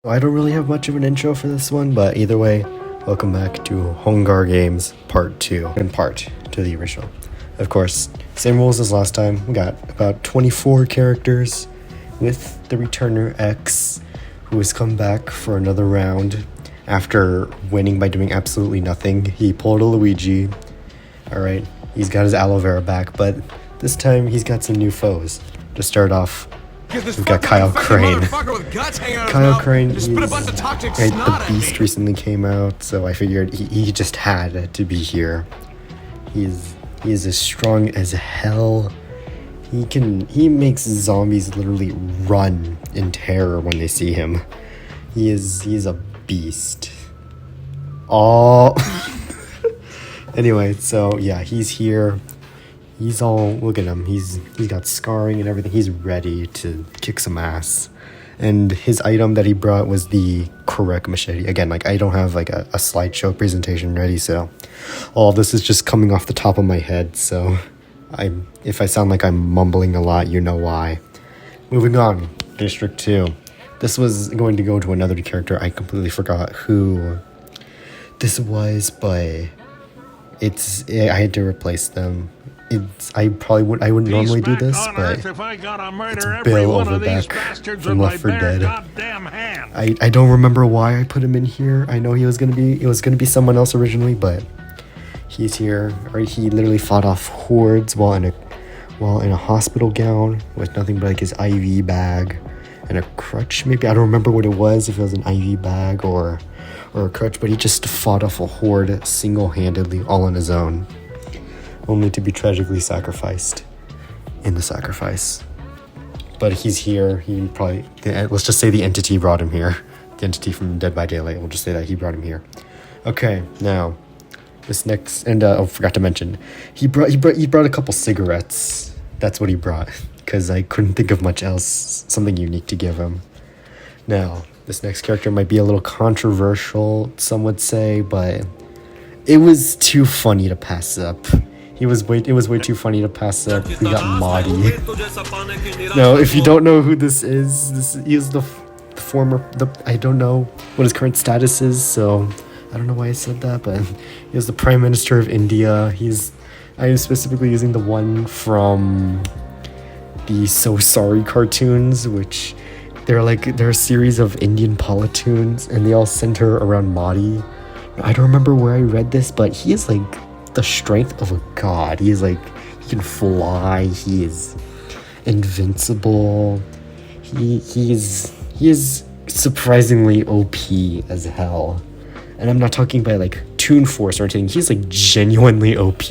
I don't really have much of an intro for this one, but either way, welcome back to Hongar Games Part 2, in part to the original. Of course, same rules as last time. We got about 24 characters with the returner X, who has come back for another round after winning by doing absolutely nothing. He pulled a Luigi. Alright, he's got his aloe vera back, but this time he's got some new foes. To start off, we've got Kyle Crane. Kyle Crane, the Beast recently came out, so I figured he just had to be here. He is as strong as hell. He makes zombies literally run in terror when they see him. He's a beast. Oh. Anyway, so yeah, he's here. He's all, look at him, he's got scarring and everything. He's ready to kick some ass. And his item that he brought was the correct machete. Again, like, I don't have like a slideshow presentation ready, so all this is just coming off the top of my head, so if I sound like I'm mumbling a lot, you know why. Moving on, District 2. This was going to go to another character. I completely forgot who this was, but I had to replace them. I wouldn't normally do this, but it's Bill Overbeck from Left 4 Dead. I don't remember why I put him in here. I know it was gonna be someone else originally, but he's here. Right, he literally fought off hordes while in a hospital gown with nothing but like his IV bag and a crutch. Maybe I don't remember what it was, if it was an IV bag or a crutch, but he just fought off a horde single-handedly, all on his own, only to be tragically sacrificed in the sacrifice. But he's here. Let's just say the entity brought him here. The entity from Dead by Daylight. We'll just say that he brought him here. Okay, now this next, and forgot to mention, he brought a couple cigarettes. That's what he brought, because I couldn't think of much else, something unique to give him. Now, this next character might be a little controversial, some would say, but it was too funny to pass up. It was way too funny to pass up. We got Mahdi. Now, if you don't know who this is, he is I don't know what his current status is, so I don't know why I said that, but he is the Prime Minister of India. I am specifically using the one from the So Sorry cartoons, which they're a series of Indian politoons, and they all center around Mahdi. I don't remember where I read this, but he is like the strength of a god. He can fly. He is invincible. He is surprisingly OP as hell. And I'm not talking by like Toon Force or anything. He's like genuinely OP.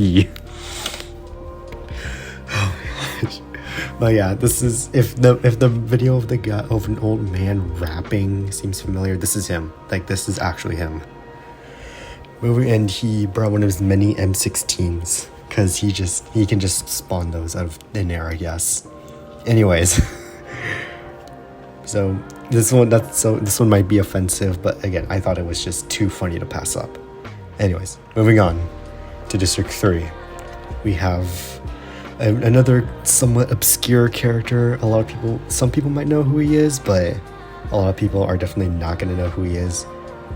But yeah, this is, if the video of an old man rapping seems familiar, this is him. Like, this is actually him. And he brought one of his many M16s, because he can just spawn those out of thin air, I guess. Anyways, so this one might be offensive, but again, I thought it was just too funny to pass up. Anyways, moving on to District 3. We have another somewhat obscure character. Some people might know who he is, but a lot of people are definitely not going to know who he is.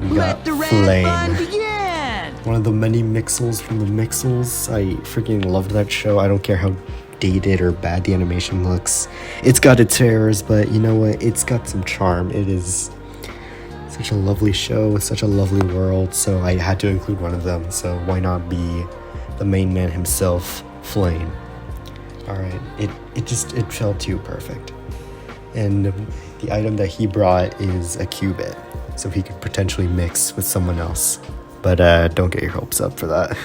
We got Flame. One of the many Mixels from the Mixels. I freaking loved that show. I don't care how dated or bad the animation looks. It's got its errors, but you know what? It's got some charm. It is such a lovely show with such a lovely world, so I had to include one of them. So why not be the main man himself, Flame? Alright, it felt too perfect. And the item that he brought is a cubit, so he could potentially mix with someone else. But don't get your hopes up for that.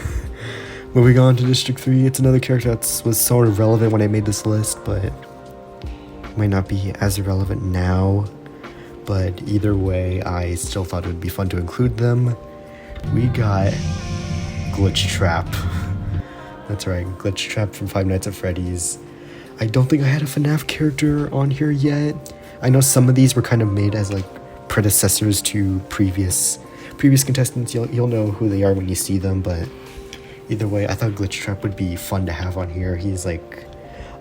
Moving on to District 3, it's another character that was sort of relevant when I made this list, but might not be as relevant now. But either way, I still thought it would be fun to include them. We got Glitch Trap. That's right, Glitch Trap from Five Nights at Freddy's. I don't think I had a FNAF character on here yet. I know some of these were kind of made as like predecessors to previous contestants. You'll know who they are when you see them, but either way, I thought Glitch Trap would be fun to have on here. He's like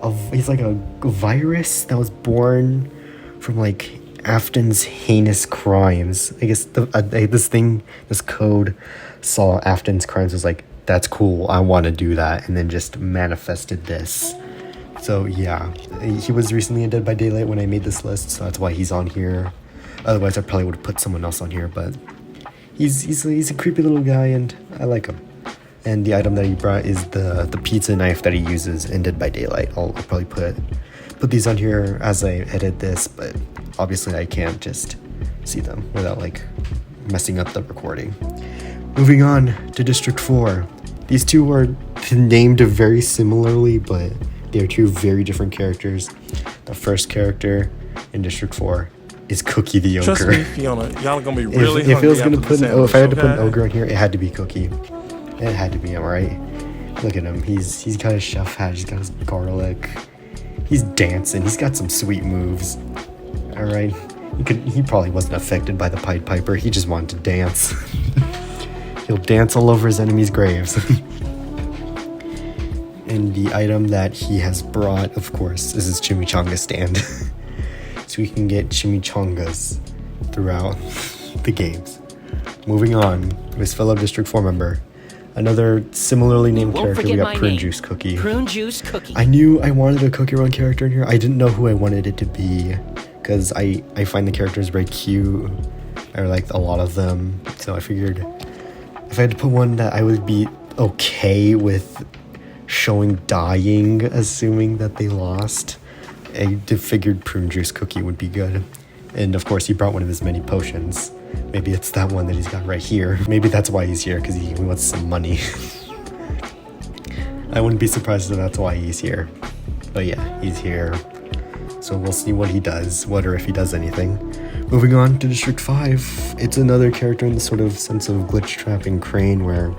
a virus that was born from like Afton's heinous crimes. I guess this code saw Afton's crimes, was like, that's cool, I want to do that, and then just manifested this. So yeah, he was recently in Dead by Daylight when I made this list, so that's why he's on here. Otherwise I probably would have put someone else on here, but he's a creepy little guy and I like him. And the item that he brought is the pizza knife that he uses in Dead by Daylight. I'll probably put these on here as I edit this, but obviously I can't just see them without like messing up the recording. Moving on to District 4. These two are named very similarly, but they are two very different characters. The first character in District 4 is Cookie the Ogre. Trust me, Fiona, y'all are gonna be really if it was gonna put sandwich, if I had to put an ogre on here, it had to be Cookie. It had to be him, right? Look at him. He's got his chef hat. He's got his garlic. He's dancing. He's got some sweet moves. All right. He probably wasn't affected by the Pied Piper. He just wanted to dance. He'll dance all over his enemies' graves. And the item that he has brought, of course, is his chimichanga stand. So we can get chimichangas throughout the games. Moving on, his fellow District 4 member. Another similarly named character, we got Prune Juice Cookie. Prune Juice Cookie. I knew I wanted a Cookie Run character in here. I didn't know who I wanted it to be, because I find the characters very cute. I like a lot of them. So I figured if I had to put one that I would be okay with showing dying, assuming that they lost, I figured Prune Juice Cookie would be good. And of course he brought one of his many potions. Maybe it's that one that he's got right here. Maybe that's why he's here, because he wants some money. I wouldn't be surprised if that's why he's here. But yeah, he's here. So we'll see what he does, or if he does anything. Moving on to District 5. It's another character in the sort of sense of Glitch Trap and Crane, where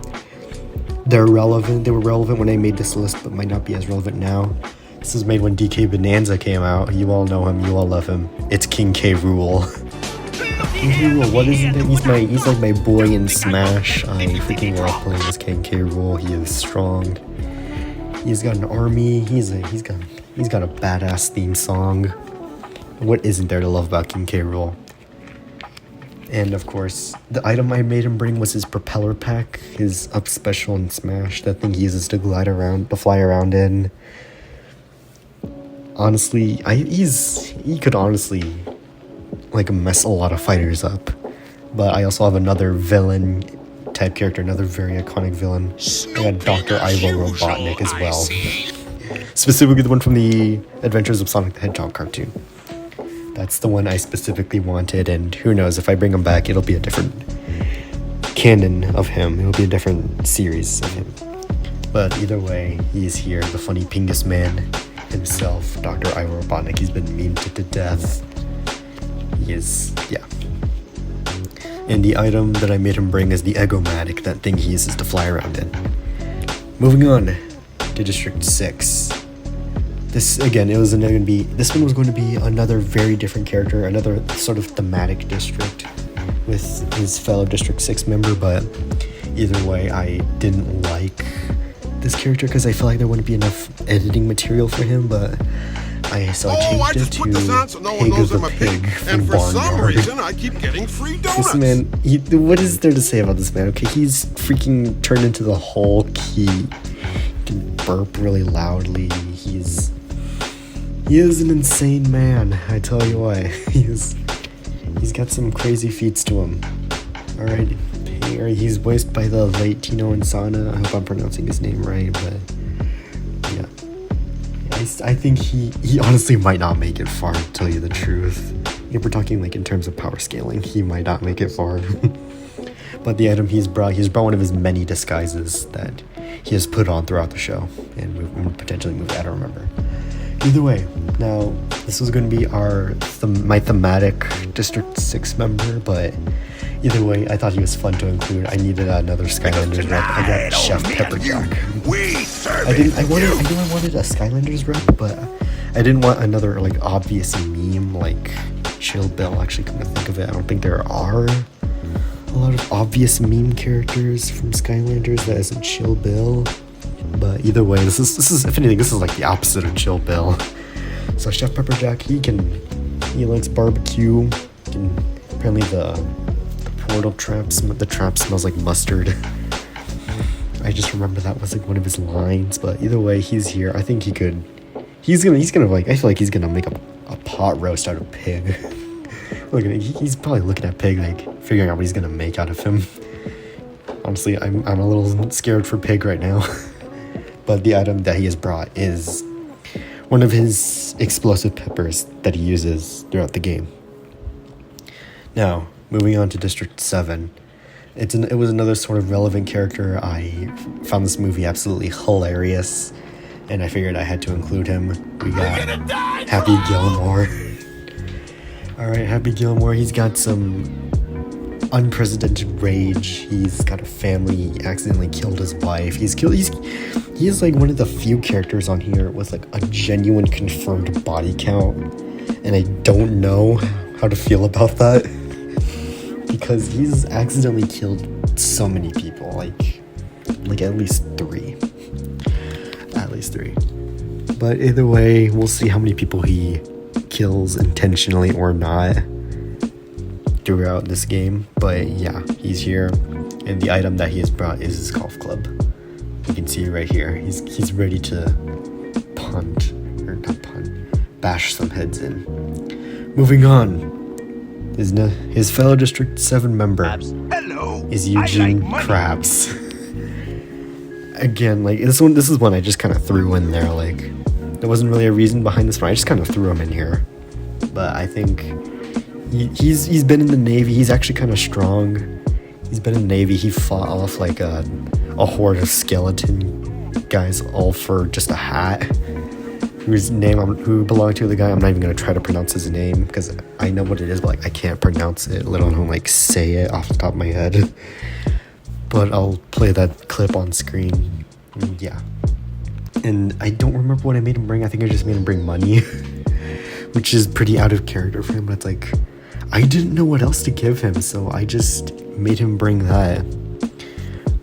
they're relevant. They were relevant when I made this list, but might not be as relevant now. This was made when DK Bonanza came out. You all know him, you all love him. It's King K. Rool. King K. Rool, what is it? He's like my boy in Smash. I freaking love playing as King K. Rool. He is strong. He's got an army. He's got a badass theme song. What isn't there to love about King K. Rool? And of course, the item I made him bring was his propeller pack, his up special in Smash. That thing he uses to fly around in. Honestly, he could honestly like mess a lot of fighters up. But I also have another villain type character, another very iconic villain. I got Dr. Ivo Robotnik as well. Specifically the one from the Adventures of Sonic the Hedgehog cartoon. That's the one I specifically wanted, and who knows, if I bring him back, it'll be a different canon of him. It'll be a different series of him. But either way, he's here, the funny Pingus man himself, Dr. Ivo Robotnik. He's been memed to death. He is, yeah. And the item that I made him bring is the Egomatic, that thing he uses to fly around in. Moving on to District 6. This, again, this one was going to be another very different character, another sort of thematic district with his fellow District 6 member, but either way, I didn't like this character because I felt like there wouldn't be enough editing material for him, but I changed it to Pig the Pig from and for some Barnyard. reason I keep getting free donuts. This man, what is there to say about this man? Okay, he's freaking turned into the Hulk. He can burp really loudly. He is an insane man, I tell you what. He's got some crazy feats to him. Alright, he's voiced by the late Tino Insana. I hope I'm pronouncing his name right, but yeah. I think he honestly might not make it far, to tell you the truth. If we're talking like in terms of power scaling, he might not make it far. But the item he's brought one of his many disguises that he has put on throughout the show and potentially moved, I don't remember. Either way, now this was going to be my thematic District 6 member, but either way, I thought he was fun to include. I needed another Skylanders rep. I got Chef Pepperjack. I knew I wanted a Skylanders rep, but I didn't want another like obvious meme like Chill Bill. Actually, come to think of it, I don't think there are a lot of obvious meme characters from Skylanders that isn't Chill Bill. But either way, this is if anything, this is like the opposite of Chill Bill. So Chef Pepperjack, he can He likes barbecue. And apparently the portal traps, the trap smells like mustard. I just remember that was like one of his lines, but either way, he's here. I think he's gonna like, I feel like he's gonna make a pot roast out of pig. Look at he's probably looking at pig, like figuring out what he's gonna make out of him. Honestly, I'm a little scared for pig right now. But the item that he has brought is one of his explosive peppers that he uses throughout the game. Now, moving on to District 7. It was another sort of relevant character. I found this movie absolutely hilarious, and I figured I had to include him. We got Happy Gilmore. Alright, Happy Gilmore, he's got some unprecedented rage. He's got a family. He accidentally killed his wife. He is like one of the few characters on here with like a genuine confirmed body count, and I don't know how to feel about that because he's accidentally killed so many people, like at least three. But either way, we'll see how many people he kills intentionally or not throughout this game. But yeah, he's here, and the item that he has brought is his golf club. You can see right here, he's ready to bash some heads in. Moving on, his fellow District 7 member is Eugene Krabs. Again, like this is one I just kind of threw in there. Like there wasn't really a reason behind this one. I just kind of threw him in here. But I think he's been in the Navy. He's actually kind of strong. He's been in the Navy. He fought off like a horde of skeleton guys, all for just a hat. Who belonged to the guy. I'm not even gonna try to pronounce his name because I know what it is, but like I can't pronounce it, let alone like say it off the top of my head. But I'll play that clip on screen. Yeah. And I don't remember what I made him bring. I think I just made him bring money, which is pretty out of character for him. But it's like I didn't know what else to give him, so I just made him bring that.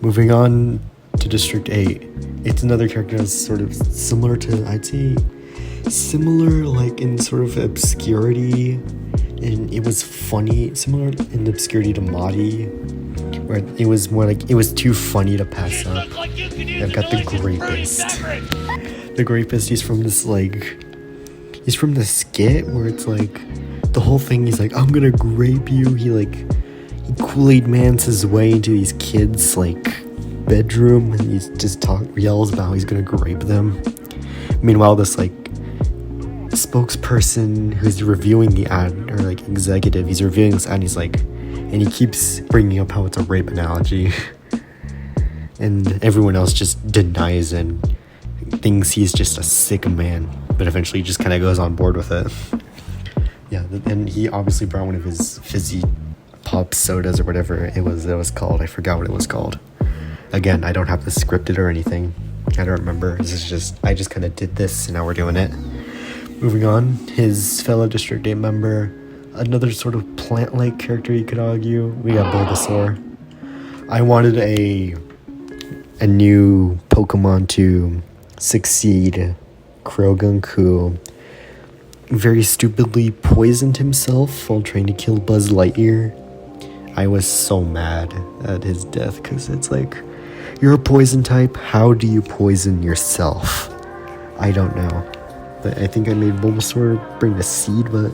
Moving on to District 8. It's another character that's sort of similar to, I'd say, similar like in sort of obscurity, and it was funny, similar in obscurity to Mahdi, where it was more like, it was too funny to pass up. I've got the Grapist. The Grapist, he's from the skit where it's like, the whole thing, he's like, I'm gonna grape you. He Kool-Aid Mans his way into these kids' like bedroom, and he just yells about how he's gonna grape them. Meanwhile, this like spokesperson who's reviewing the ad, or like executive, he's reviewing this ad, and he keeps bringing up how it's a rape analogy, and everyone else just denies and thinks he's just a sick man, but eventually just kind of goes on board with it. Yeah, and he obviously brought one of his fizzy pop sodas or whatever it was called. I forgot what it was called. Again, I don't have this scripted or anything. I don't remember. I just kind of did this, and now we're doing it. Moving on, his fellow District 8 member, another sort of plant-like character you could argue. We got Bulbasaur. I wanted a new Pokemon to succeed. Krogunku very stupidly poisoned himself while trying to kill Buzz Lightyear. I was so mad at his death, because it's like, you're a poison type, how do you poison yourself? I don't know. But I think I made Bulbasaur bring the seed, but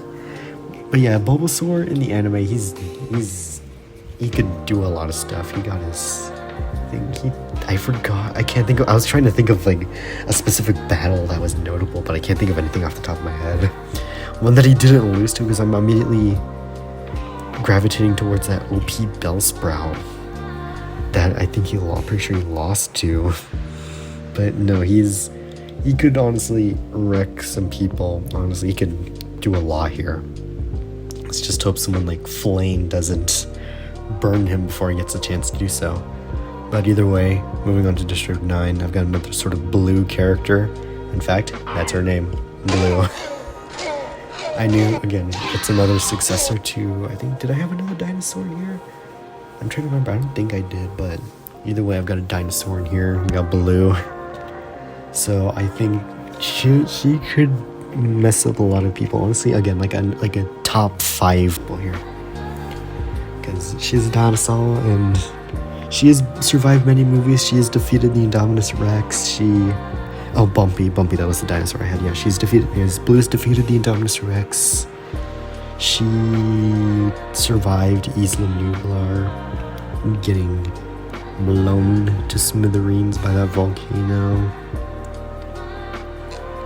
yeah, Bulbasaur in the anime, he could do a lot of stuff. He got his thing. I forgot. I was trying to think of like a specific battle that was notable, but I can't think of anything off the top of my head. One that he didn't lose to, because I'm immediately gravitating towards that OP Bellsprout that I think I'm pretty sure he lost to. But no, he could honestly wreck some people. Honestly, he could do a lot here. Let's just hope someone like Flame doesn't burn him before he gets a chance to do so. But either way, moving on to District 9, I've got another sort of blue character. In fact, that's her name, Blue. I knew, again, it's another successor to, I think, did I have another dinosaur here? I'm trying to remember, I don't think I did, but either way, I've got a dinosaur in here. We got Blue. So I think she could mess up a lot of people. Honestly, again, like a top 5 people here. Because she's a dinosaur and she has survived many movies. She has defeated the Indominus Rex. Oh, Bumpy, that was the dinosaur I had. Yeah, Blue has defeated the Indominus Rex. She survived Isla Nublar getting blown to smithereens by that volcano.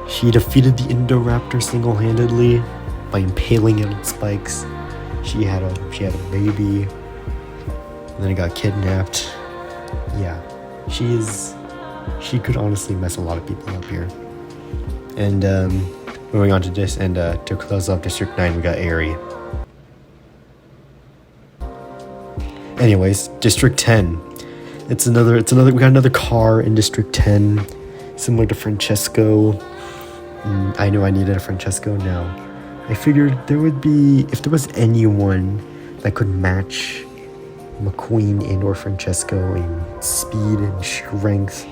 She defeated the Indoraptor single-handedly by impaling it on spikes. She had a baby, and then it got kidnapped. Yeah, she could honestly mess a lot of people up here. And moving on to this, and to close off District 9, we got Aerie. Anyways, District 10. It's another. We got another car in District 10, similar to Francesco. I knew I needed a Francesco now. I figured there would be, if there was anyone that could match McQueen and or Francesco in speed and strength,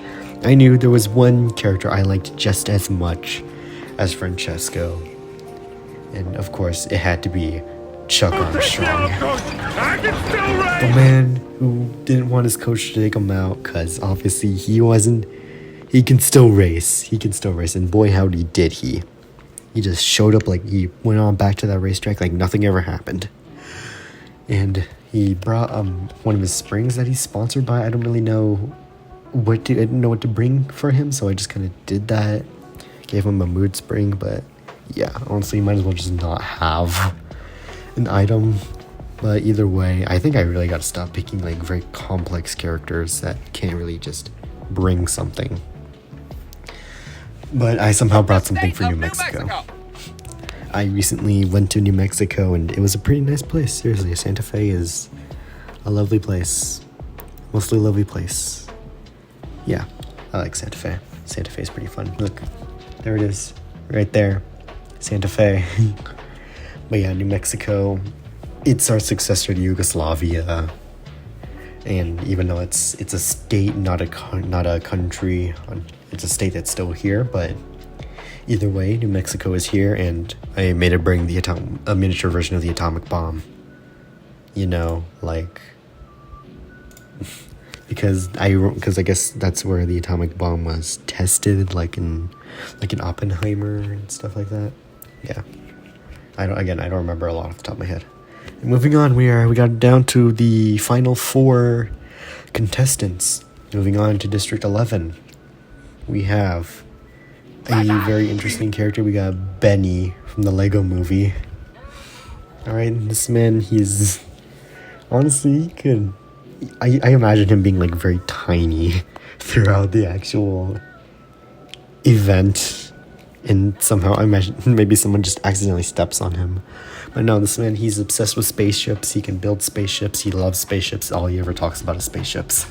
I knew there was one character I liked just as much as Francesco. And of course, it had to be Chuck Armstrong. The man who didn't want his coach to take him out, because obviously he can still race. And boy howdy did he. He just showed up, like he went on back to that racetrack like nothing ever happened. And he brought one of his springs that he's sponsored by. I don't really know I didn't know what to bring for him, so I just kind of did that. Gave him a mood spring, but yeah, honestly, you might as well just not have an item. But either way, I think I really got to stop picking like very complex characters that can't really just bring something. But I somehow brought something for New Mexico. I recently went to New Mexico and it was a pretty nice place. Seriously, Santa Fe is a lovely place. Mostly lovely place. Yeah, I like Santa Fe. Santa Fe is pretty fun. Look, there it is. Right there. Santa Fe. But yeah, New Mexico, it's our successor to Yugoslavia. And even though it's a state, not a country, it's a state that's still here, but either way, New Mexico is here, and I made it bring a miniature version of the atomic bomb. You know, like, because I guess that's where the atomic bomb was tested, like in Oppenheimer and stuff like that. Yeah, I don't remember a lot off the top of my head. And moving on, we got down to the final 4 contestants. Moving on to District 11, we have a very interesting character. We got Benny from the Lego Movie. Alright, this man, he's honestly, he could, I imagine him being like very tiny throughout the actual event, and somehow I imagine maybe someone just accidentally steps on him. But no, this man, he's obsessed with spaceships. He can build spaceships. He loves spaceships. All he ever talks about is spaceships.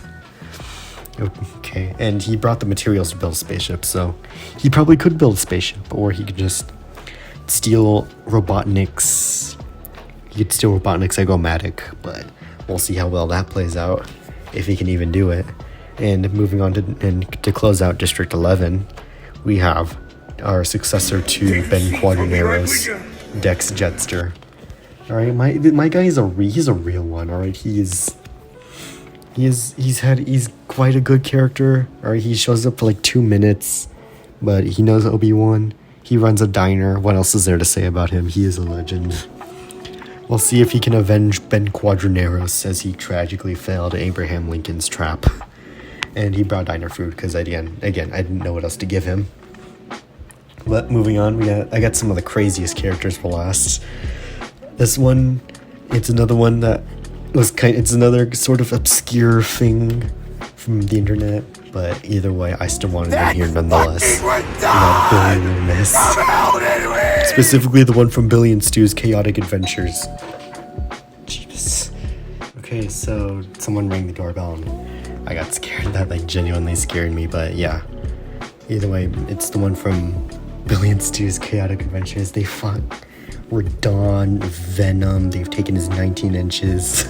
Okay, and he brought the materials to build spaceships, so he probably could build a spaceship, or he could just steal Robotnik's. He could steal Robotnik's Egomatic, but we'll see how well that plays out, if he can even do it. And moving on to close out District 11, we have our successor to Ben Quadranero's Dex Jetster. Alright, my guy is he's a real one, alright? He's quite a good character. Alright, he shows up for like 2 minutes, but he knows Obi-Wan. He runs a diner. What else is there to say about him? He is a legend. We'll see if he can avenge Ben Quadraneros as he tragically failed Abraham Lincoln's trap. And he brought diner food because again, I didn't know what else to give him. But moving on, I got some of the craziest characters for last. This one, it's another one that it's another sort of obscure thing from the internet, but either way, I still wanted them here nonetheless. Not Billy and Miss. Specifically the one from Billy and Stu's Chaotic Adventures. Jeez. Okay, so someone rang the doorbell and I got scared. That like genuinely scared me, but yeah. Either way, it's the one from Billy and Stu's Chaotic Adventures. They fought Radon, Venom. They've taken his 19 inches.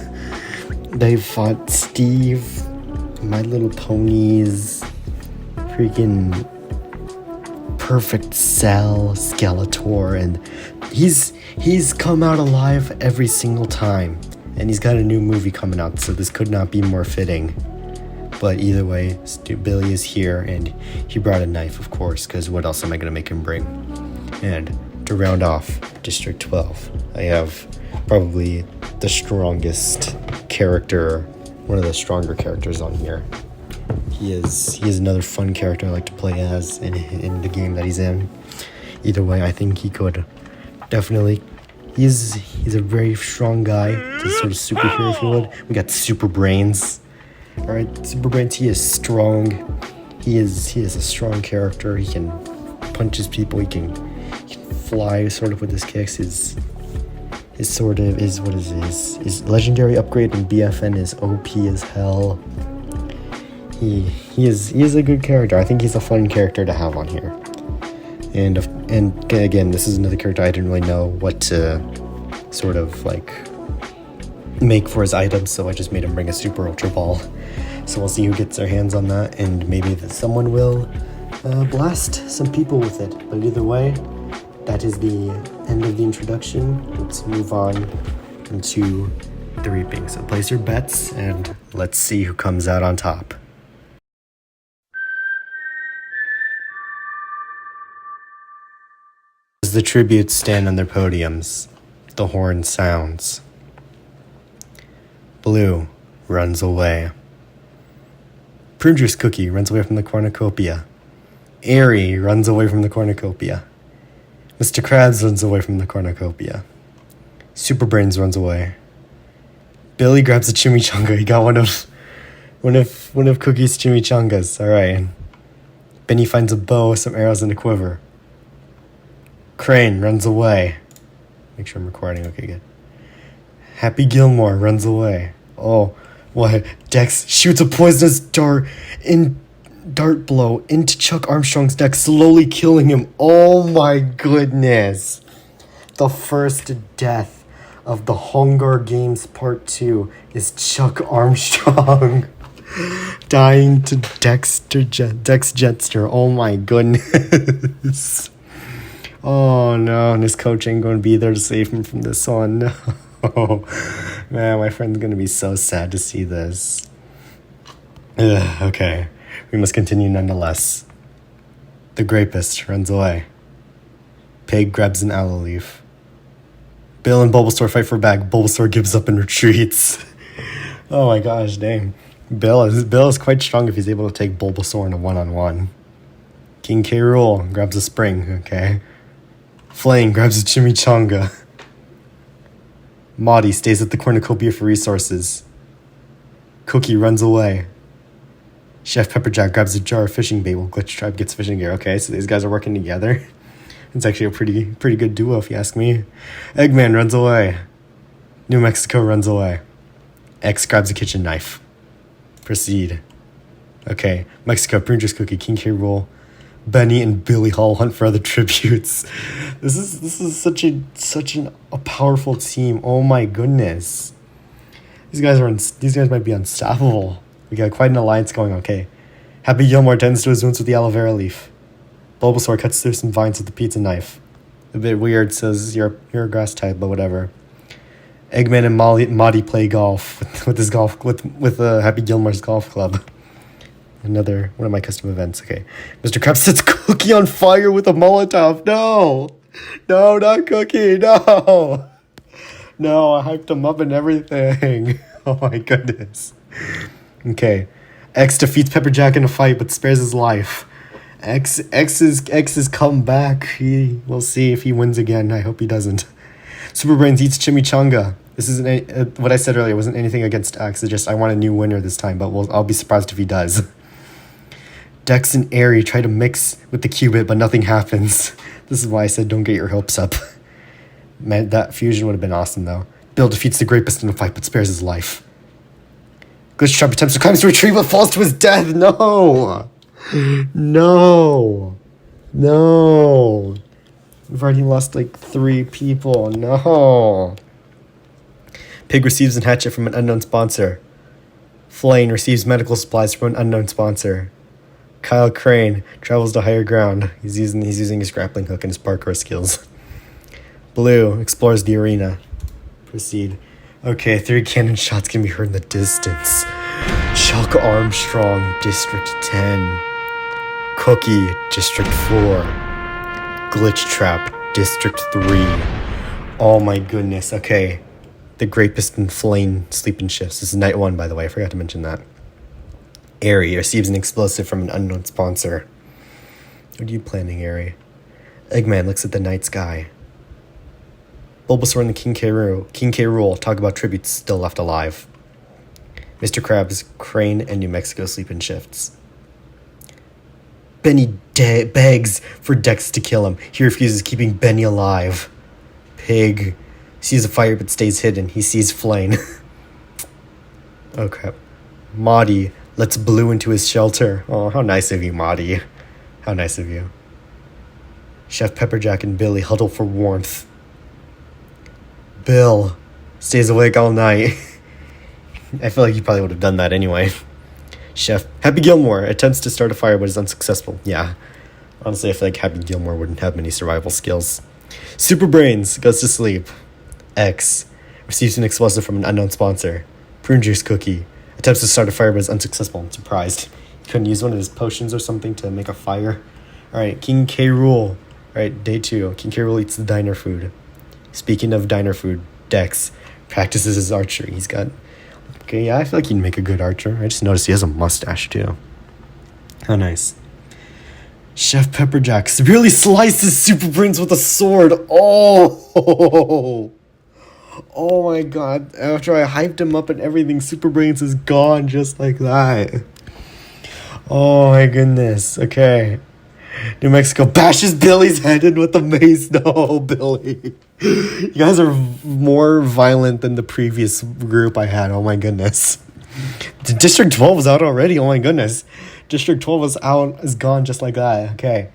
They fought Steve, My Little Ponies, freaking perfect Cell, Skeletor, and he's come out alive every single time. And he's got a new movie coming out, so this could not be more fitting. But either way, Billy is here, and he brought a knife, of course, because what else am I going to make him bring? And to round off District 12, I have probably the strongest character, one of the stronger characters on here. He is another fun character I like to play as in the game that he's in. Either way, I think he could definitely... He's a very strong guy. He's a sort of superhero, if you would. We got Super Brains. Alright, Super Brains, he is strong. He is a strong character. He can punch his people. He can fly sort of with his kicks. His sort of is what is his legendary upgrade in BFN is OP as hell. He is a good character. I think he's a fun character to have on here. And again, this is another character I didn't really know what to sort of like make for his items, so I just made him bring a Super Ultra Ball. So we'll see who gets their hands on that, and maybe that someone will blast some people with it. But either way, that is the end of the introduction. Let's move on into the reaping. So place your bets, and let's see who comes out on top. As the tributes stand on their podiums, the horn sounds. Blue runs away. Prune Juice Cookie runs away from the cornucopia. Airy runs away from the cornucopia. Mr. Krabs runs away from the cornucopia. Super Brains runs away. Billy grabs a chimichanga. He got one of Cookie's chimichangas. Alright. Benny finds a bow, some arrows, and a quiver. Crane runs away. Make sure I'm recording. Okay, good. Happy Gilmore runs away. Oh, what? Dex shoots a poisonous dart blow into Chuck Armstrong's neck, slowly killing him. Oh my goodness. The first death of the Hongar Games Part 2 is Chuck Armstrong dying to Dex Jetster. Oh my goodness. Oh no, and his coach ain't going to be there to save him from this one. No. Man, my friend's going to be so sad to see this. Ugh, okay, we must continue nonetheless. The Grapist runs away. Pig grabs an aloe leaf. Bill and Bulbasaur fight for a bag. Bulbasaur gives up and retreats. Oh my gosh, dang. Bill is quite strong if he's able to take Bulbasaur in a one-on-one. King K. Rool grabs a spring, okay. Flame grabs a chimichanga. Maudie stays at the cornucopia for resources. Cookie runs away. Chef Pepperjack grabs a jar of fishing bait while Glitch Tribe gets fishing gear. Okay, so these guys are working together. It's actually a pretty good duo if you ask me. Eggman runs away. New Mexico runs away. X grabs a kitchen knife. Proceed. Okay, Mexico, Prune Juice Cookie, King K. Rool, Benny and Billy Hall hunt for other tributes. This is such a powerful team. Oh my goodness. These guys might be unstoppable. We got quite an alliance going on. Okay. Happy Gilmore tends to his wounds with the aloe vera leaf. Bulbasaur cuts through some vines with the pizza knife. A bit weird, says you're a grass type, but whatever. Eggman and Maudie play golf with Happy Gilmore's golf club. Another one of my custom events. Okay. Mr. Krabs sets Cookie on fire with a Molotov. No, not Cookie. No, I hyped him up and everything. Oh my goodness. Okay. X defeats Pepperjack in a fight but spares his life. X is come back. We'll see if he wins again. I hope he doesn't. Super Brains eats chimichanga. This isn't what I said earlier. Wasn't anything against X. It's just I want a new winner this time, but I'll be surprised if he does. Dex and Airy try to mix with the Cubit, but nothing happens. This is why I said don't get your hopes up. Man, that fusion would have been awesome, though. Bill defeats the Grapist in a fight, but spares his life. Glitch Trap attempts to climb to retreat, but falls to his death. No! We've already lost like 3 people. No! Pig receives a hatchet from an unknown sponsor. Flame receives medical supplies from an unknown sponsor. Kyle Crane travels to higher ground. He's using his grappling hook and his parkour skills. Blue explores the arena. Proceed. Okay, 3 cannon shots can be heard in the distance. Chuck Armstrong, District 10. Cookie, District 4. Glitch Trap, District 3. Oh my goodness, okay. The Great Piston Flame sleeping shifts. This is night 1, by the way. I forgot to mention that. Airy receives an explosive from an unknown sponsor. What are you planning, Airy? Eggman looks at the night sky. Bulbasaur and the King K. Rool talk about tributes still left alive. Mr. Krabs, Crane, and New Mexico sleep in shifts. Benny begs for Dex to kill him. He refuses, keeping Benny alive. Pig sees a fire but stays hidden. He sees flame. Oh crap. Maudie lets Blue into his shelter. Oh, how nice of you, Maudie. How nice of you. Chef Pepperjack and Billy huddle for warmth. Bill stays awake all night. I feel like you probably would have done that anyway. Chef Happy Gilmore attempts to start a fire but is unsuccessful. Yeah. Honestly, I feel like Happy Gilmore wouldn't have many survival skills. Super Brains goes to sleep. X receives an explosive from an unknown sponsor. Prune Juice Cookie attempts to start a fire but is unsuccessful. I'm surprised. He couldn't use one of his potions or something to make a fire. Alright, King K. Rool. Alright, day 2. King K. Rool eats the diner food. Speaking of diner food, Dex practices his archery. He's got... Okay, yeah, I feel like he'd make a good archer. I just noticed he has a mustache, too. How nice. Chef Pepperjack severely slices Super Brains with a sword. Oh! Oh my god. After I hyped him up and everything, Super Brains is gone just like that. Oh my goodness. Okay. New Mexico bashes Billy's head in with a mace. No, Billy. You guys are more violent than the previous group I had. Oh my goodness. District 12 is out already. Oh my goodness. District 12 is gone just like that. Okay.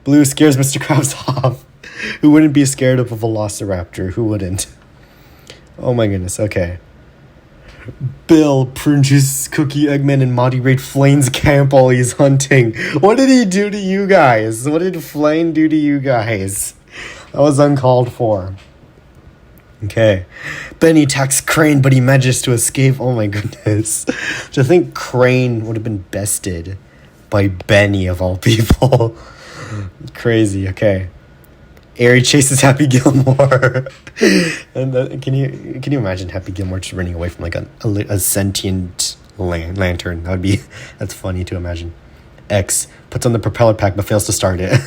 Blue scares Mr. Krabs off. Who wouldn't be scared of a Velociraptor? Who wouldn't? Oh my goodness. Okay. Bill, Prune Juice, Cookie, Eggman, and Monty raid Flane's camp while he's hunting. What did he do to you guys? What did Flane do to you guys? That was uncalled for. Okay. Benny attacks Crane, but he manages to escape. Oh my goodness. To think Crane would have been bested by Benny of all people. Crazy. Okay. Airy chases Happy Gilmore. And can you imagine Happy Gilmore just running away from like a sentient lantern? That's funny to imagine. X puts on the propeller pack but fails to start it.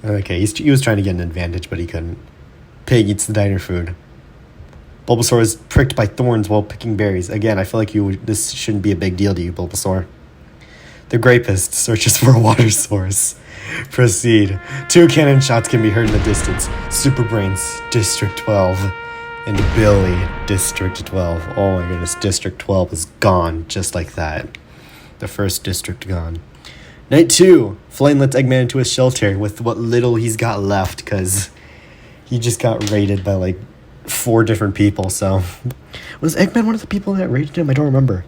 Okay, he was trying to get an advantage, but he couldn't. Pig eats the diner food. Bulbasaur is pricked by thorns while picking berries. Again, I feel like this shouldn't be a big deal to you, Bulbasaur. The Grapist searches for a water source. Proceed. 2 cannon shots can be heard in the distance. Super Brains, District 12. And Billy, District 12. Oh my goodness, District 12 is gone just like that. The first district gone. Night 2. Flame lets Eggman into his shelter with what little he's got left because he just got raided by like 4 different people. So, was Eggman one of the people that raided him? I don't remember.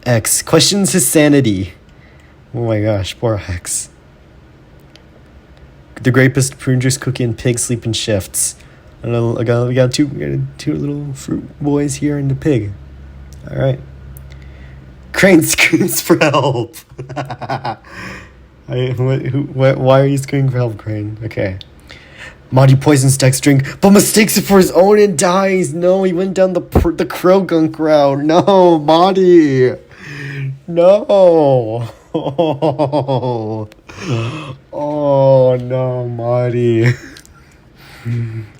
X questions his sanity. Oh my gosh, poor X. The Grapist, Prune Juice, Cookie, and Pig sleep in shifts. We got two little fruit boys here and the pig. All right. Crane screams for help. Why are you screaming for help, Crane? Okay. Monty poisons Dex drink, but mistakes it for his own and dies. No, he went down the crow gunk route. No, Monty. No. Oh no, Marty.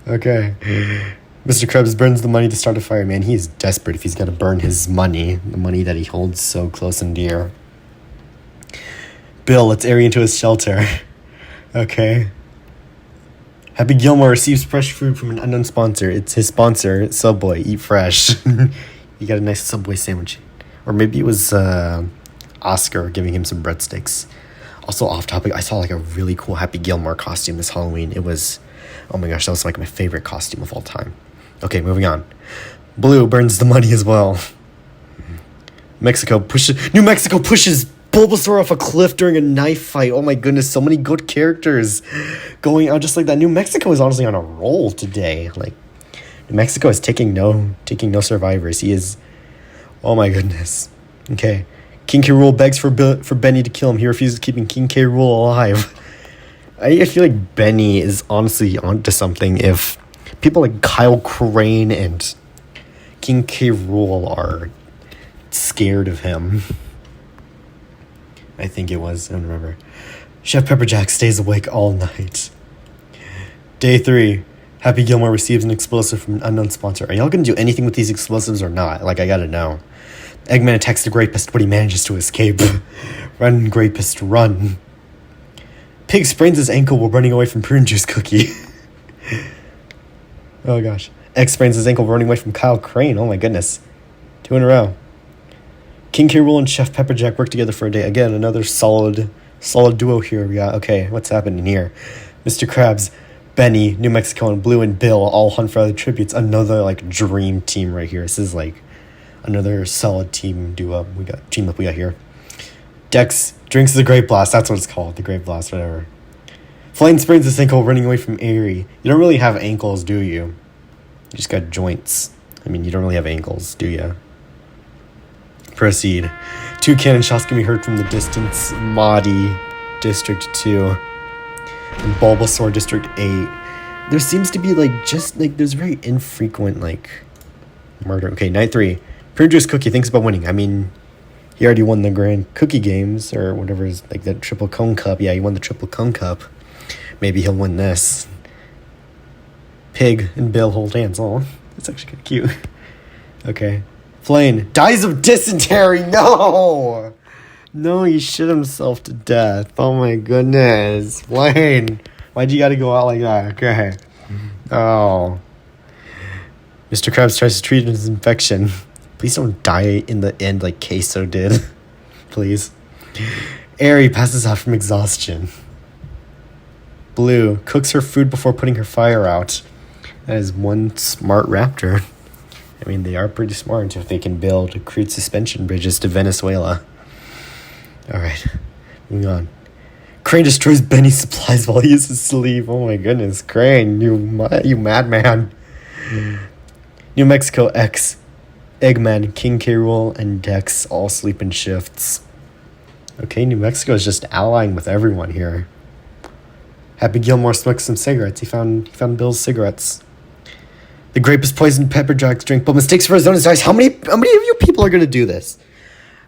Okay. Mr. Krebs burns the money to start a fire. Man, he is desperate if he's got to burn his money. The money that he holds so close and dear. Bill lets Airy into his shelter. Okay. Happy Gilmore receives fresh food from an unknown sponsor. It's his sponsor, Subway. Eat fresh. He got a nice Subway sandwich. Or maybe it was Oscar giving him some breadsticks. Also off topic, I saw like a really cool Happy Gilmore costume this Halloween. It was, oh my gosh, that was like my favorite costume of all time. Okay, moving on. Blue burns the money as well. New Mexico pushes Bulbasaur off a cliff during a knife fight. Oh my goodness, so many good characters going out just like that. New Mexico is honestly on a roll today. Like, New Mexico is taking no survivors. He is, oh my goodness. Okay, King K. Rool begs for Benny to kill him. He refuses, keeping King K. Rool alive. I feel like Benny is honestly onto something if people like Kyle Crane and King K. Rool are scared of him. I think it was. I don't remember. Chef Pepperjack stays awake all night. Day 3. Happy Gilmore receives an explosive from an unknown sponsor. Are y'all gonna do anything with these explosives or not? Like, I gotta know. Eggman attacks the Grapist, but he manages to escape. Run, Grapist, run. Pig sprains his ankle while running away from Prune Juice Cookie. Oh gosh. Egg sprains his ankle running away from Kyle Crane. Oh my goodness. 2 in a row. King K. Rool and Chef Pepperjack work together for a day. Again, another solid duo here. We got, okay, what's happening here? Mr. Krabs, Benny, New Mexico, and Blue and Bill all hunt for other tributes. Another, like, dream team right here. This is, like, another solid team up we got here. Dex drinks the Great Blast. That's what it's called. The Great Blast, whatever. Flame sprains his ankle running away from Airy. You don't really have ankles, do you? You just got joints. I mean, you don't really have ankles, do you? Proceed. 2 cannon shots can be heard from the distance. Maudie, District 2. And Bulbasaur, District 8. There seems to be, like, just, like, there's very infrequent, like, murder. Okay, Night 3. Prune Juice Cookie thinks about winning. I mean, he already won the Grand Cookie Games, or whatever is, like, the Triple Cone Cup. Yeah, he won the Triple Cone Cup. Maybe he'll win this. Pig and Bill hold hands. Oh, that's actually kind of cute. Okay. Flane dies of dysentery. No! No, he shit himself to death. Oh my goodness. Flane, why'd you gotta go out like that? Okay. Oh. Mr. Krabs tries to treat his infection. Please don't die in the end like Queso did. Please. Airy passes out from exhaustion. Blue cooks her food before putting her fire out. That is one smart raptor. I mean, they are pretty smart if they can build crude suspension bridges to Venezuela. Alright, moving on. Crane destroys Benny's supplies while he is asleep. Oh my goodness, Crane, you madman. New Mexico X, Eggman, King K. Rool, and Dex all sleep in shifts. Okay, New Mexico is just allying with everyone here. Happy Gilmore smokes some cigarettes. He found Bill's cigarettes. The grape is poisoned Pepperjack's drink, but mistakes for his own desires. How many of you people are going to do this?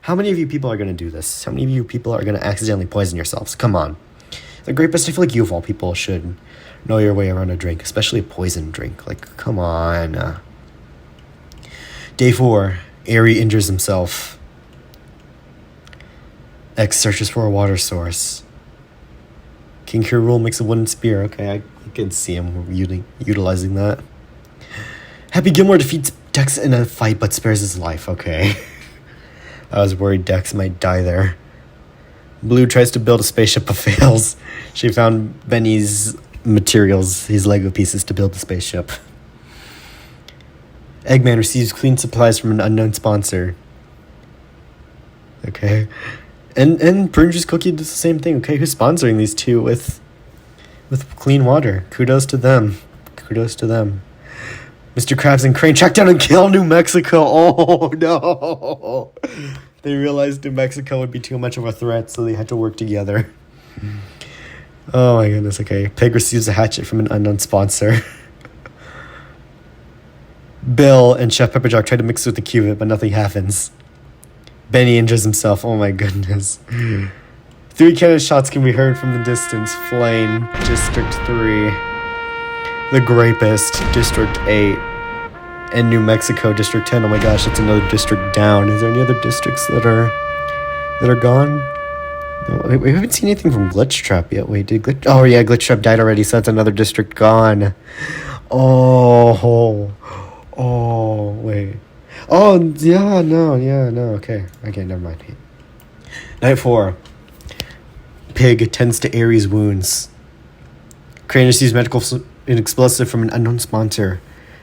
How many of you people are going to do this? How many of you people are going to accidentally poison yourselves? Come on. The grapist, I feel like you of all people should know your way around a drink, especially a poison drink. Like, come on. Day 4. Airy injures himself. X searches for a water source. King K. Rool makes a wooden spear. Okay, I can see him utilizing that. Happy Gilmore defeats Dex in a fight but spares his life. Okay. I was worried Dex might die there. Blue tries to build a spaceship but fails. She found Benny's materials, his Lego pieces, to build the spaceship. Eggman receives clean supplies from an unknown sponsor. Okay. And Prune Juice Cookie does the same thing. Okay, who's sponsoring these two with clean water? Kudos to them. Kudos to them. Mr. Krabs and Crane track down and kill New Mexico. Oh, no. They realized New Mexico would be too much of a threat, so they had to work together. Oh, my goodness. Okay. Pig receives a hatchet from an unknown sponsor. Bill and Chef Pepperjack try to mix with the cubit, but nothing happens. Benny injures himself. Oh, my goodness. 3 cannon shots can be heard from the distance. Flame, District 3. The Grapist, District 8, and New Mexico, District 10. Oh my gosh, that's another district down. Is there any other districts that are gone? No, we haven't seen anything from Glitch Trap yet. Wait, did Glitch... Oh yeah, Glitch Trap died already, so that's another district gone. Oh, wait. Oh, yeah, no, okay, never mind. Night 4. Pig tends to Aries' wounds. Crane receives an explosive from an unknown sponsor.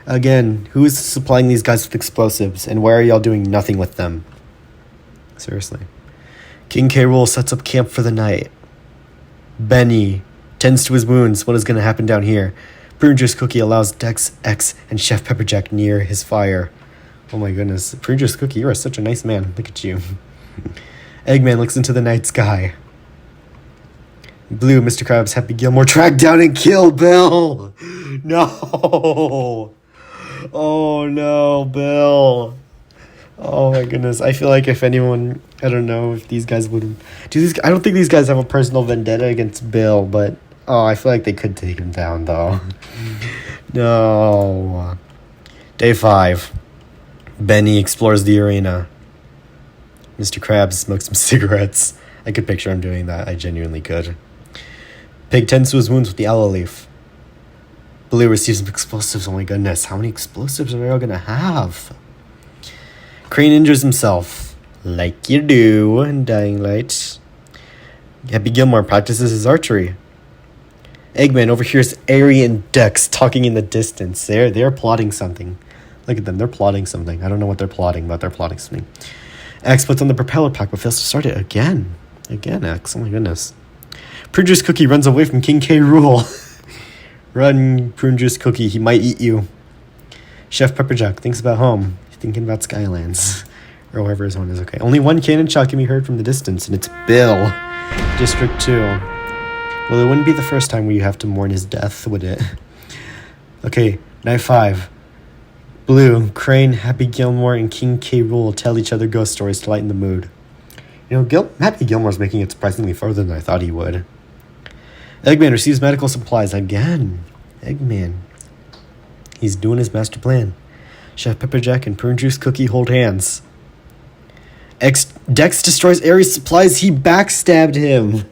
Again, who is supplying these guys with explosives, and why are y'all doing nothing with them? Seriously. King K. Rool sets up camp for the night. Benny tends to his wounds. What is going to happen down here? Prune Juice Cookie allows Dex, X, and Chef Pepperjack near his fire. Oh my goodness. Prune Juice Cookie, you are such a nice man. Look at you. Eggman looks into the night sky. Blue, Mr. Krabs, Happy Gilmore track down and kill Bill. No. Oh no, Bill. Oh my goodness. I feel like if anyone, I don't know if these guys would I don't think these guys have a personal vendetta against Bill, but I feel like they could take him down though. No. Day 5. Benny explores the arena. Mr. Krabs smokes some cigarettes. I could picture him doing that. I genuinely could. Pig tends to his wounds with the aloe leaf. Blue receives some explosives. Oh my goodness. How many explosives are we all going to have? Crane injures himself. Like you do in Dying Light. Happy Gilmore practices his archery. Eggman overhears Airy and Dex talking in the distance. They're plotting something. Look at them. They're plotting something. I don't know what they're plotting, but they're plotting something. X puts on the propeller pack but fails to start it again. Again, X. Oh my goodness. Prune Juice Cookie runs away from King K. Rool. Run, Prune Juice Cookie. He might eat you. Chef Pepperjack thinks about home. He's thinking about Skylands. Or wherever his one is. Okay. Only one cannon shot can be heard from the distance, and it's Bill. District 2. Well, it wouldn't be the first time where you have to mourn his death, would it? Okay, night 5. Blue, Crane, Happy Gilmore, and King K. Rool tell each other ghost stories to lighten the mood. You know, Happy Gilmore's making it surprisingly farther than I thought he would. Eggman receives medical supplies again. Eggman. He's doing his master plan. Chef Pepperjack and Prune Juice Cookie hold hands. Dex destroys Airy's supplies. He backstabbed him.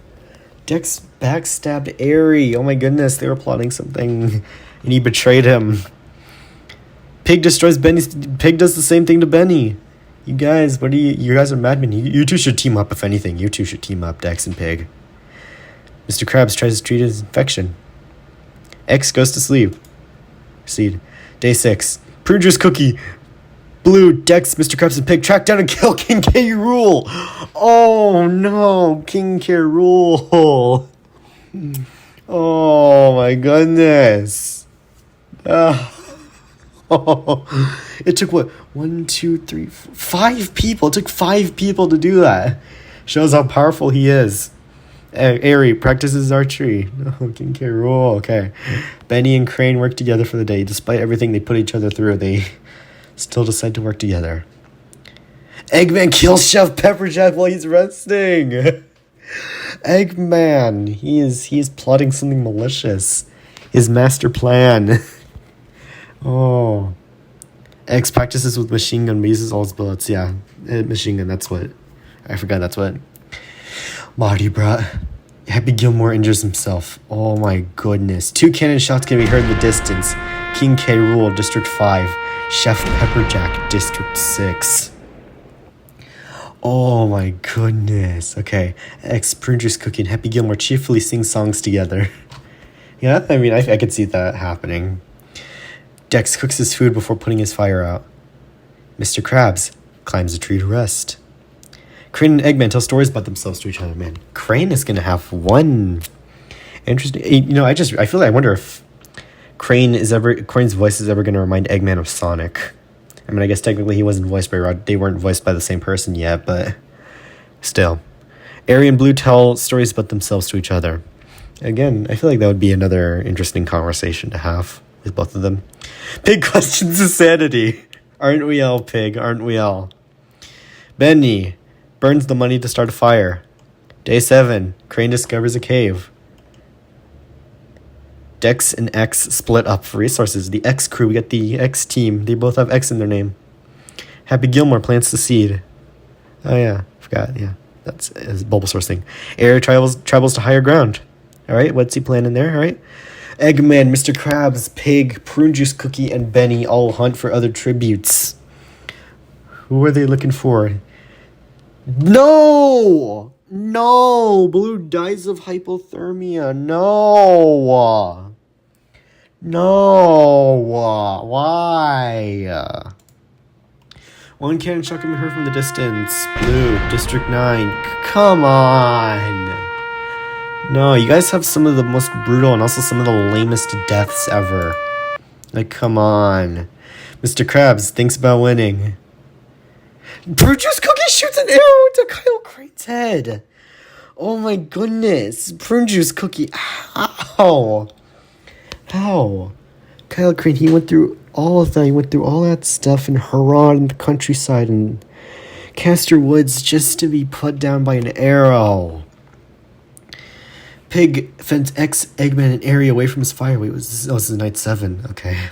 Dex backstabbed Airy. Oh my goodness, they were plotting something. And he betrayed him. Pig destroys Benny's... Pig does the same thing to Benny. You guys, you guys are madmen. You two should team up, if anything. You two should team up, Dex and Pig. Mr. Krabs tries to treat his infection. X goes to sleep. Proceed. Day 6. Prune Juice Cookie. Blue, Dex, Mr. Krabs, and Pig track down and kill King K. Rool. Oh no, King K. Rool. Oh my goodness. It took what? 1, 2, 3, 4, 5 people. It took 5 people to do that. Shows how powerful he is. Airy practices archery. Oh, King K. Rool. Okay. Benny and Crane work together for the day. Despite everything they put each other through, they still decide to work together. Eggman kills Chef Pepperjack while he's resting. Eggman. He is plotting something malicious. His master plan. Oh. X practices with machine gun but uses all his bullets. Yeah. Machine gun, that's what. I forgot that's what Marty brought. Happy Gilmore injures himself. Oh my goodness. 2 cannon shots can be heard in the distance. King K. Rool, District 5. Chef Pepperjack, District 6. Oh my goodness. Okay. X, Prune Juice Cookie, and Happy Gilmore cheerfully sing songs together. Yeah, I mean, I could see that happening. Dex cooks his food before putting his fire out. Mr. Krabs climbs a tree to rest. Crane and Eggman tell stories about themselves to each other. Man, Crane is going to have one interesting... You know, I feel like I wonder if Crane's voice is ever going to remind Eggman of Sonic. I mean, I guess technically he wasn't voiced by Rod. They weren't voiced by the same person yet, but still. Airy and Blue tell stories about themselves to each other. Again, I feel like that would be another interesting conversation to have with both of them. Pig questions his sanity. Aren't we all, Pig? Aren't we all? Benny burns the money to start a fire. Day 7. Crane discovers a cave. Dex and X split up for resources. The X crew, we got the X team. They both have X in their name. Happy Gilmore plants the seed. Oh yeah, forgot. Yeah, that's his Bulbasaur thing. Air travels to higher ground. All right, what's he planning there? All right. Eggman, Mr. Krabs, Pig, Prune Juice Cookie, and Benny all hunt for other tributes. Who are they looking for? No! No! Blue dies of hypothermia. No! No! Why? One cannon shot can be heard from the distance. Blue, District 9. Come on! No, you guys have some of the most brutal and also some of the lamest deaths ever. Like, come on. Mr. Krabs thinks about winning. Brute Juice Cookie shoots an arrow into Kyle Crane's head. Oh my goodness. Prune Juice Cookie. How? How? Kyle Crane, he went through all of that. He went through all that stuff in Haran and the countryside and Castor Woods just to be put down by an arrow. Pig fends X Eggman an area away from his fire. Wait, this is night 7. Okay.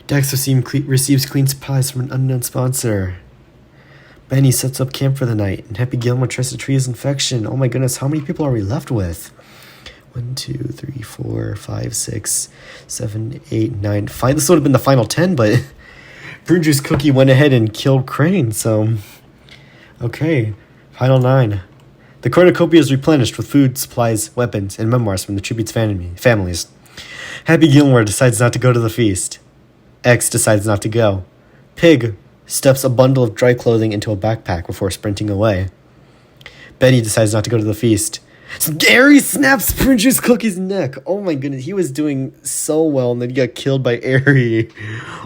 Dex receives clean supplies from an unknown sponsor. Benny sets up camp for the night, and Happy Gilmore tries to treat his infection. Oh my goodness, how many people are we left with? 1, 2, 3, 4, 5, 6, 7, 8, 9. Fine, this would have been the final 10, but Prune Juice Cookie went ahead and killed Crane, so... Okay, final 9. The cornucopia is replenished with food, supplies, weapons, and memoirs from the tribute's families. Happy Gilmore decides not to go to the feast. X decides not to go. Pig stuffs a bundle of dry clothing into a backpack before sprinting away. Benny decides not to go to the feast. Gary snaps Prune Juice Cookie's neck. Oh my goodness, he was doing so well, and then he got killed by Airy.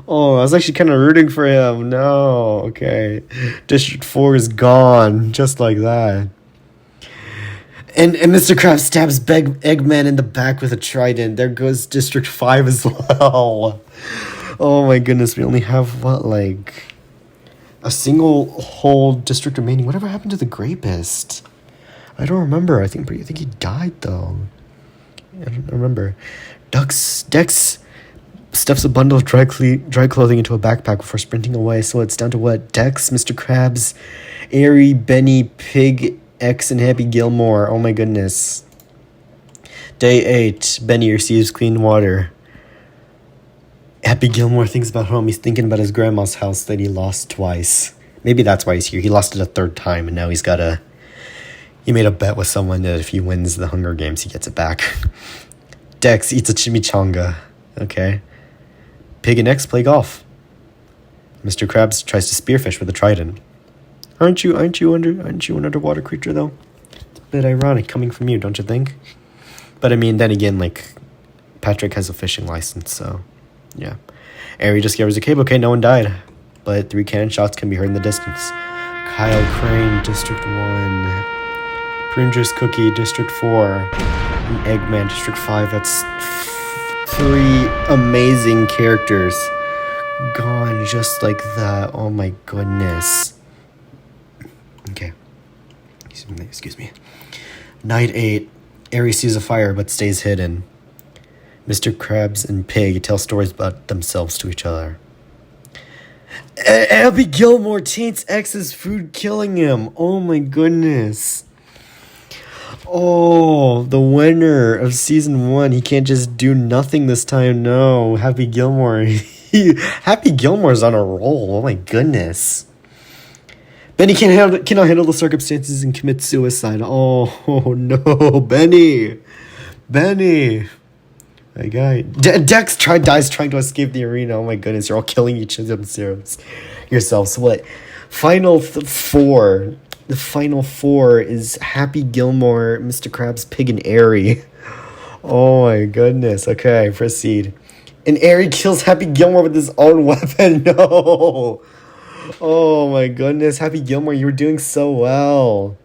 Oh, I was actually kind of rooting for him. No, okay. District 4 is gone, just like that. And Mr. Krabs stabs Eggman in the back with a trident. There goes District 5 as well. Oh my goodness, we only have, what, like... a single whole district remaining. Whatever happened to the Grapist? I don't remember. I think he died, though. I don't remember. Dex stuffs a bundle of dry clothing into a backpack before sprinting away. So it's down to what? Dex, Mr. Krabs, Airy, Benny, Pig, X, and Happy Gilmore. Oh my goodness. Day 8. Benny receives clean water. Happy Gilmore thinks about home. He's thinking about his grandma's house that he lost twice. Maybe that's why he's here. He lost it a 3rd time, and now he made a bet with someone that if he wins the Hunger Games, he gets it back. Dex eats a chimichanga. Okay. Pig and X play golf. Mr. Krabs tries to spearfish with a trident. Aren't you an underwater creature, though? It's a bit ironic coming from you, don't you think? But I mean, then again, like, Patrick has a fishing license, so... yeah. Airy discovers a cave. Okay, no one died. But 3 cannon shots can be heard in the distance. Kyle Crane, District 1. Prune Juice Cookie, District 4. And Eggman, District 5. That's 3 amazing characters. Gone just like that. Oh my goodness. Okay. Excuse me. Night 8. Airy sees a fire but stays hidden. Mr. Krabs and Pig tell stories about themselves to each other. Abby Gilmore taints X's food, killing him. Oh my goodness. Oh, the winner of season 1. He can't just do nothing this time. No, Happy Gilmore. Happy Gilmore's on a roll. Oh my goodness. Benny cannot handle the circumstances and commits suicide. Oh no, Benny. My guy. Dex dies trying to escape the arena. Oh my goodness, you're all killing each of yourselves. What? Final 4. The final 4 is Happy Gilmore, Mr. Krabs, Pig, and Airy. Oh my goodness. Okay, proceed. And Airy kills Happy Gilmore with his own weapon. No. Oh my goodness. Happy Gilmore, you were doing so well.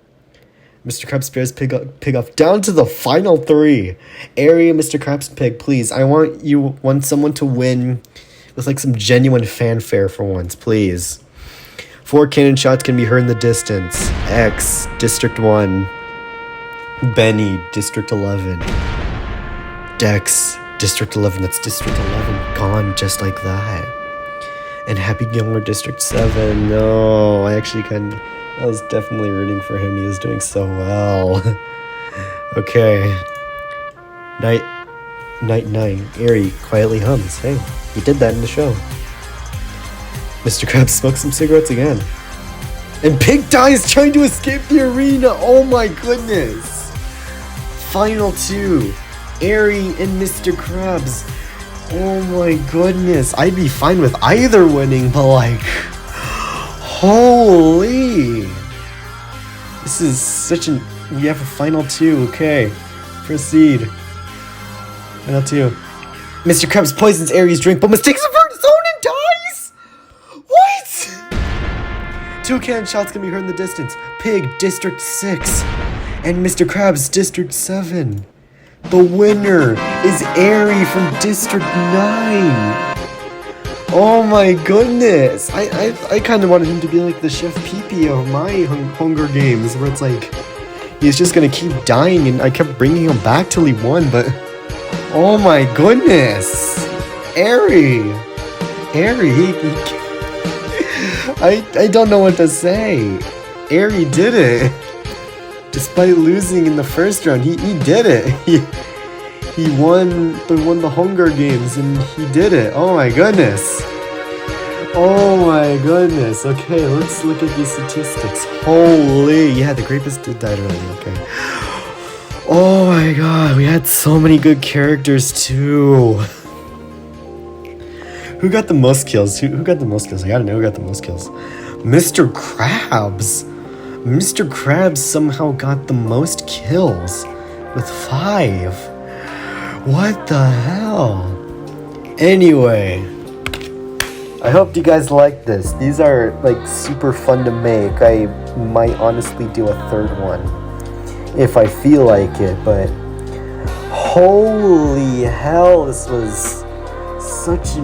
Mr. Krabs spares Pig off down to the final 3. Airy, Mr. Krabs, and Pig, please. I want someone to win with like some genuine fanfare for once, please. 4 cannon shots can be heard in the distance. X, District 1. Benny, District 11. Dex, District 11. That's District 11. Gone just like that. And Happy Gilmore, District 7. No, I was definitely rooting for him. He was doing so well. Okay. Night 9. Airy quietly hums. Hey, he did that in the show. Mr. Krabs smokes some cigarettes again. And Pig dies trying to escape the arena. Oh my goodness. Final 2. Airy and Mr. Krabs. Oh my goodness. I'd be fine with either winning, but like... Holy! This is such an... We have a final 2, okay. Proceed. Final 2. Mr. Krabs poisons Aries' drink, but mistakes it for his own and dies? What? 2 cannon shots can be heard in the distance. Pig, District 6. And Mr. Krabs, District 7. The winner is Airy from District 9. Oh my goodness! I kind of wanted him to be like the Chef Pee-Pee of my Hunger Games, where it's like, he's just gonna keep dying, and I kept bringing him back till he won, but... Oh my goodness! Airy! I don't know what to say. Airy did it! Despite losing in the first round, he did it! He won the Hunger Games, and he did it. Oh my goodness. Oh my goodness. Okay, let's look at these statistics. Holy, yeah, the Grapist did die early. Okay. Oh my god, we had so many good characters too. Who got the most kills? Who got the most kills? I gotta know who got the most kills. Mr. Krabs. Mr. Krabs somehow got the most kills with 5. What the hell? Anyway, I hope you guys like this. These are like super fun to make. I might honestly do a 3rd one if I feel like it, but holy hell, this was such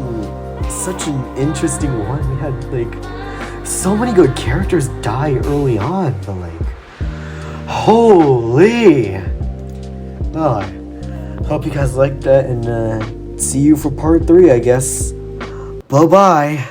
an interesting one. We had like so many good characters die early on, but like holy. Well, hope you guys liked that, and see you for part 3, I guess. Bye-bye.